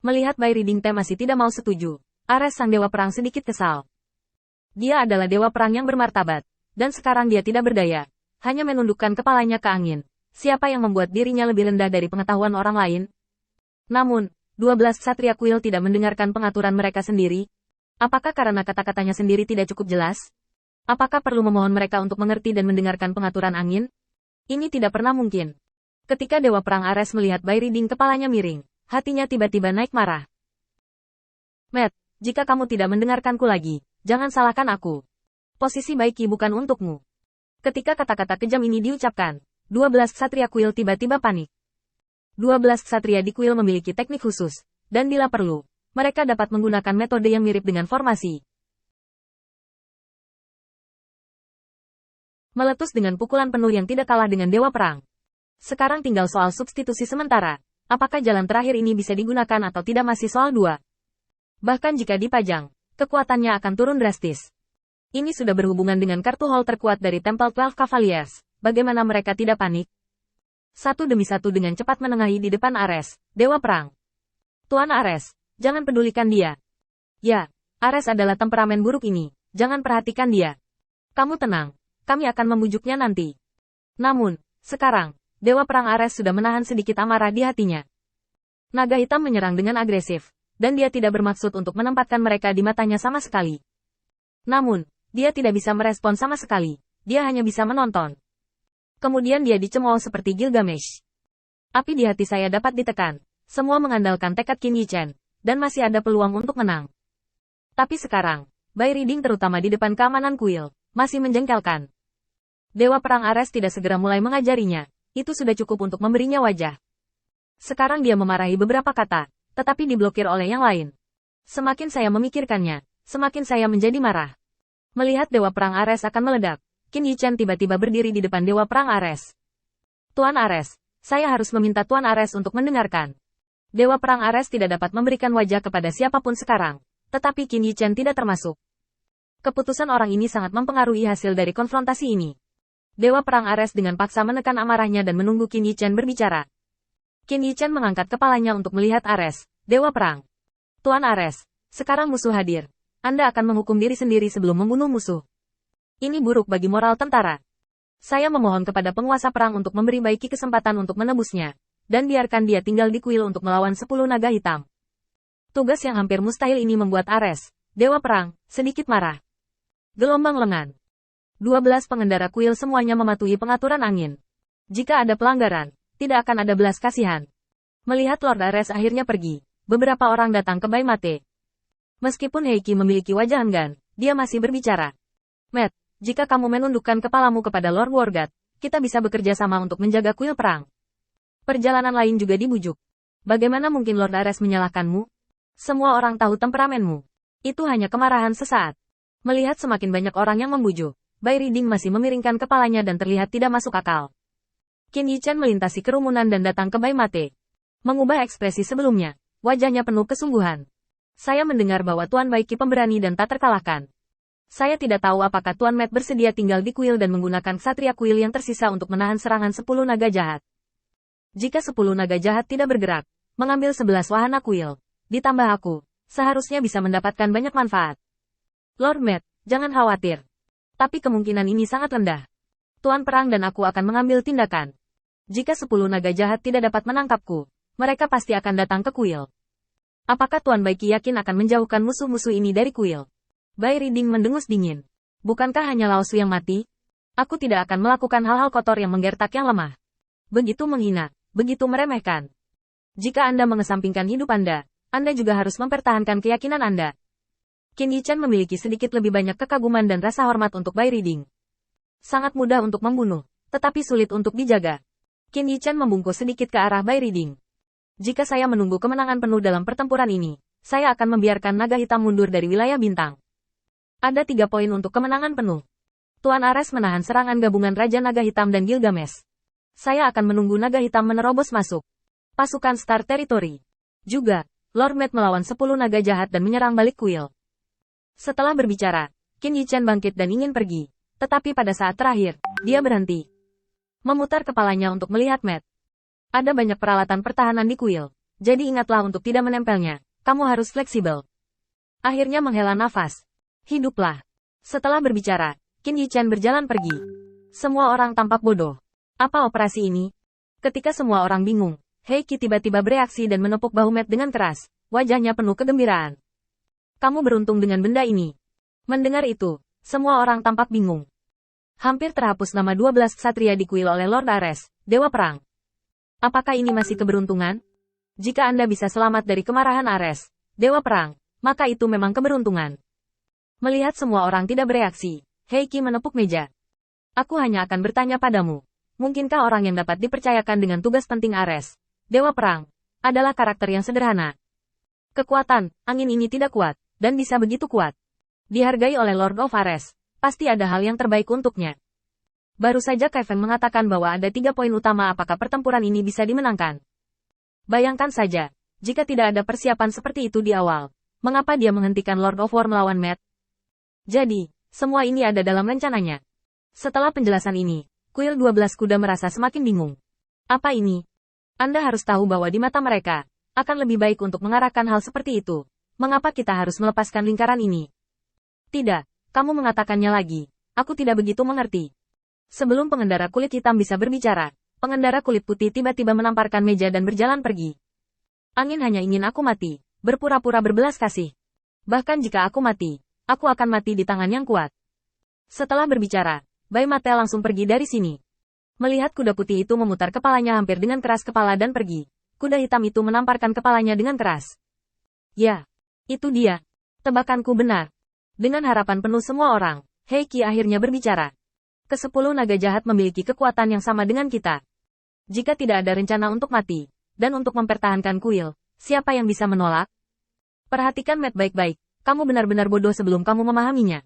Melihat Bai Riding Te masih tidak mau setuju, Ares sang dewa perang sedikit kesal. Dia adalah dewa perang yang bermartabat, dan sekarang dia tidak berdaya, hanya menundukkan kepalanya ke angin. Siapa yang membuat dirinya lebih rendah dari pengetahuan orang lain? Namun, 12 Ksatria Kuil tidak mendengarkan pengaturan mereka sendiri. Apakah karena kata-katanya sendiri tidak cukup jelas? Apakah perlu memohon mereka untuk mengerti dan mendengarkan pengaturan angin? Ini tidak pernah mungkin. Ketika Dewa Perang Ares melihat Bai Riding kepalanya miring, hatinya tiba-tiba naik marah. Matt, jika kamu tidak mendengarkanku lagi, jangan salahkan aku. Posisi Baiki bukan untukmu. Ketika kata-kata kejam ini diucapkan, 12 Ksatria Kuil tiba-tiba panik. 12 ksatria di kuil memiliki teknik khusus, dan bila perlu, mereka dapat menggunakan metode yang mirip dengan formasi. Meletus dengan pukulan penuh yang tidak kalah dengan dewa perang. Sekarang tinggal soal substitusi sementara, apakah jalan terakhir ini bisa digunakan atau tidak masih soal dua. Bahkan jika dipajang, kekuatannya akan turun drastis. Ini sudah berhubungan dengan kartu hall terkuat dari Temple 12 Cavaliers, bagaimana mereka tidak panik? Satu demi satu dengan cepat menengahi di depan Ares, Dewa Perang. Tuan Ares, jangan pedulikan dia. Ya, Ares adalah temperamen buruk ini, jangan perhatikan dia. Kamu tenang, kami akan membujuknya nanti. Namun, sekarang, Dewa Perang Ares sudah menahan sedikit amarah di hatinya. Naga hitam menyerang dengan agresif, dan dia tidak bermaksud untuk menempatkan mereka di matanya sama sekali. Namun, dia tidak bisa merespon sama sekali, dia hanya bisa menonton. Kemudian dia dicemooh seperti Gilgamesh. Api di hati saya dapat ditekan. Semua mengandalkan tekad Qin Yichen, dan masih ada peluang untuk menang. Tapi sekarang, Bai Riding terutama di depan keamanan kuil, masih menjengkelkan. Dewa Perang Ares tidak segera mulai mengajarinya, itu sudah cukup untuk memberinya wajah. Sekarang dia memarahi beberapa kata, tetapi diblokir oleh yang lain. Semakin saya memikirkannya, semakin saya menjadi marah. Melihat Dewa Perang Ares akan meledak, Qin Yichen tiba-tiba berdiri di depan Dewa Perang Ares. Tuan Ares, saya harus meminta Tuan Ares untuk mendengarkan. Dewa Perang Ares tidak dapat memberikan wajah kepada siapapun sekarang, tetapi Qin Yichen tidak termasuk. Keputusan orang ini sangat mempengaruhi hasil dari konfrontasi ini. Dewa Perang Ares dengan paksa menekan amarahnya dan menunggu Qin Yichen berbicara. Qin Yichen mengangkat kepalanya untuk melihat Ares, Dewa Perang. Tuan Ares, sekarang musuh hadir. Anda akan menghukum diri sendiri sebelum membunuh musuh. Ini buruk bagi moral tentara. Saya memohon kepada penguasa perang untuk memberi Baiki kesempatan untuk menebusnya, dan biarkan dia tinggal di kuil untuk melawan 10 naga hitam. Tugas yang hampir mustahil ini membuat Ares, Dewa Perang, sedikit marah. Gelombang lengan. 12 pengendara kuil semuanya mematuhi pengaturan angin. Jika ada pelanggaran, tidak akan ada belas kasihan. Melihat Lord Ares akhirnya pergi, beberapa orang datang ke Bai Mate. Meskipun Heiki memiliki wajah enggan, dia masih berbicara. Matt, jika kamu menundukkan kepalamu kepada Lord Worgat, kita bisa bekerja sama untuk menjaga kuil perang. Perjalanan lain juga dibujuk. Bagaimana mungkin Lord Ares menyalahkanmu? Semua orang tahu temperamenmu. Itu hanya kemarahan sesaat. Melihat semakin banyak orang yang membujuk, Bai Riding masih memiringkan kepalanya dan terlihat tidak masuk akal. Qin Yichen melintasi kerumunan dan datang ke Bai Mate. Mengubah ekspresi sebelumnya, wajahnya penuh kesungguhan. Saya mendengar bahwa Tuan Baiki pemberani dan tak terkalahkan. Saya tidak tahu apakah Tuan Matt bersedia tinggal di kuil dan menggunakan ksatria kuil yang tersisa untuk menahan serangan 10 naga jahat. Jika 10 naga jahat tidak bergerak, mengambil 11 wahana kuil, ditambah aku, seharusnya bisa mendapatkan banyak manfaat. Lord Matt, jangan khawatir. Tapi kemungkinan ini sangat rendah. Tuan Perang dan aku akan mengambil tindakan. Jika 10 naga jahat tidak dapat menangkapku, mereka pasti akan datang ke kuil. Apakah Tuan Baiki yakin akan menjauhkan musuh-musuh ini dari kuil? Bai Riding mendengus dingin. Bukankah hanya Laosu yang mati? Aku tidak akan melakukan hal-hal kotor yang menggertak yang lemah. Begitu menghina, begitu meremehkan. Jika Anda mengesampingkan hidup Anda juga harus mempertahankan keyakinan Anda. Qin Yichen memiliki sedikit lebih banyak kekaguman dan rasa hormat untuk Bai Riding. Sangat mudah untuk membunuh, tetapi sulit untuk dijaga. Qin Yichen membungkuk sedikit ke arah Bai Riding. Jika saya menunggu kemenangan penuh dalam pertempuran ini, saya akan membiarkan naga hitam mundur dari wilayah bintang. Ada 3 poin untuk kemenangan penuh. Tuan Ares menahan serangan gabungan Raja Naga Hitam dan Gilgamesh. Saya akan menunggu naga hitam menerobos masuk. Pasukan Star Territory. Juga, Lord Matt melawan 10 naga jahat dan menyerang balik kuil. Setelah berbicara, Qin Yichen bangkit dan ingin pergi. Tetapi pada saat terakhir, dia berhenti. Memutar kepalanya untuk melihat Matt. Ada banyak peralatan pertahanan di kuil. Jadi ingatlah untuk tidak menempelnya. Kamu harus fleksibel. Akhirnya menghela nafas. Hiduplah. Setelah berbicara, Qin Yichen berjalan pergi. Semua orang tampak bodoh. Apa operasi ini? Ketika semua orang bingung, Heiki tiba-tiba bereaksi dan menepuk bahu Matt dengan keras. Wajahnya penuh kegembiraan. Kamu beruntung dengan benda ini. Mendengar itu, semua orang tampak bingung. Hampir terhapus nama 12 ksatria di kuil oleh Lord Ares, Dewa Perang. Apakah ini masih keberuntungan? Jika Anda bisa selamat dari kemarahan Ares, Dewa Perang, maka itu memang keberuntungan. Melihat semua orang tidak bereaksi, Heiki menepuk meja. Aku hanya akan bertanya padamu. Mungkinkah orang yang dapat dipercayakan dengan tugas penting Ares, Dewa Perang, adalah karakter yang sederhana? Kekuatan, angin ini tidak kuat, dan bisa begitu kuat. Dihargai oleh Lord of Ares, pasti ada hal yang terbaik untuknya. Baru saja Kevin mengatakan bahwa ada 3 poin utama apakah pertempuran ini bisa dimenangkan. Bayangkan saja, jika tidak ada persiapan seperti itu di awal, mengapa dia menghentikan Lord of War melawan Matt? Jadi, semua ini ada dalam rencananya. Setelah penjelasan ini, kuil 12 kuda merasa semakin bingung. Apa ini? Anda harus tahu bahwa di mata mereka, akan lebih baik untuk mengarahkan hal seperti itu. Mengapa kita harus melepaskan lingkaran ini? Tidak, kamu mengatakannya lagi. Aku tidak begitu mengerti. Sebelum pengendara kulit hitam bisa berbicara, pengendara kulit putih tiba-tiba menamparkan meja dan berjalan pergi. Angin hanya ingin aku mati, berpura-pura berbelas kasih. Bahkan jika aku mati, aku akan mati di tangan yang kuat. Setelah berbicara, Bai Mate langsung pergi dari sini. Melihat kuda putih itu memutar kepalanya hampir dengan keras kepala dan pergi, kuda hitam itu menamparkan kepalanya dengan keras. Ya, itu dia. Tebakanku benar. Dengan harapan penuh semua orang, Heiki akhirnya berbicara. Ke-10 naga jahat memiliki kekuatan yang sama dengan kita. Jika tidak ada rencana untuk mati, dan untuk mempertahankan kuil, siapa yang bisa menolak? Perhatikan Matt baik-baik, kamu benar-benar bodoh sebelum kamu memahaminya.